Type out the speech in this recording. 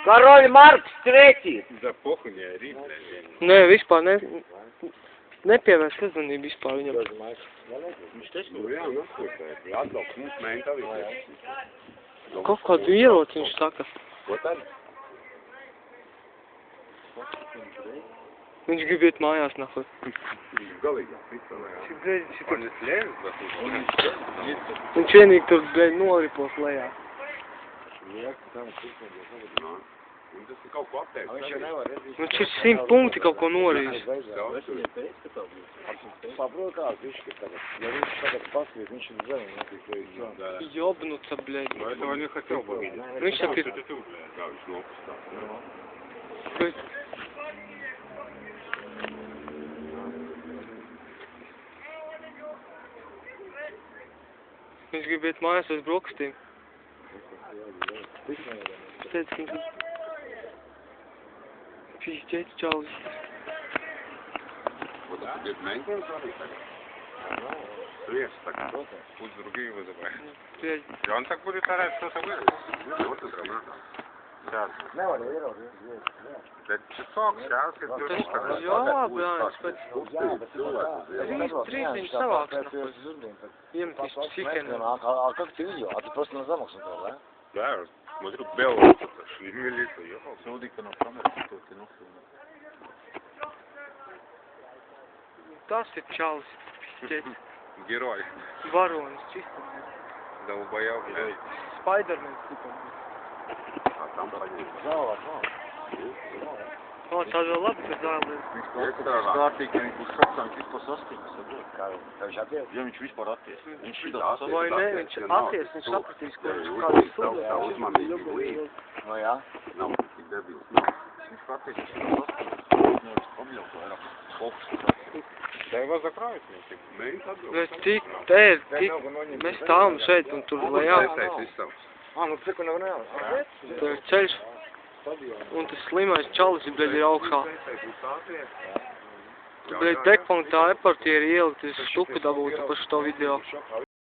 Король Marks III! Да похуй, не ори, блядь. Nē, vispār nepievērst uzmanību vispār viņam. Nu jā, noskūtēji. Atbrauc mums mentalitāti. Kaut kādu ieroci viņš saka. Ko tad? Viņš grib iet mājās, nahuj. Galīgā pistolē. Он не слезет, Viņš vienīgi tur, blēd, noripos lejā. Un tas ir kaut ko apteikt. Viņš ir 100 punkti kaut ko norījis. Saprotās, viņš tagad, ja viņš tagad paskrīt, viņš ir zem, Jobnuca, blēd. Но этого не хотел бы видеть. Viņš saka, Это ты, блядь, да, viņš nopustās. bet viņš grib iet mājās uz brokastīm. Teic, ka viņš pīšķēt čalis. Вот это тебе ментом звонит так? Слез так. Пусть другие вызывают. Blēd, И он так будет орать, что-то вырвет. Вот это надо. Сейчас. nevar ieraugt, Пять часов, сейчас ir tas, 2 jā, blēd, pēc 3 viņš savāks, nahuj. Iemetīs psihienu. А как ты видел? А ты просто на замок смотрел, да? Да, я смотрю, белого что-то, шли милиция, ехал. Смотри-ка на камеру, что ты нахуй. Tas ir čalis, pīšķēt. Герой. Varonis, čisto. Долбоял, блядь. Spidermans, tipa. А там понятно. Zālā. O, tā vēl labi, ka zālē. Kārtīgi, viņš būs šoksām, viņš vispār saskatās. Kā viņš atties? Ja viņš vispār atties. Viņš šitā Vai ne, viņš atties, viņš sapratīs, ko viņš kādu sūdu. No jā. Nav tik debils, nav. Viņš atties, viņš saskatās. Nevis pabļaut vairāk. Fokus. Да его закроют, типа. Mēs tik mēs stāvam šeit un tur lejā. Nu cik un nevar. Tur ir ceļš. Un tas slimais čalis, blēd, ir augšā. Blēd, dekpunktā reportieri ielikt, es štuku dabūtu par šo video.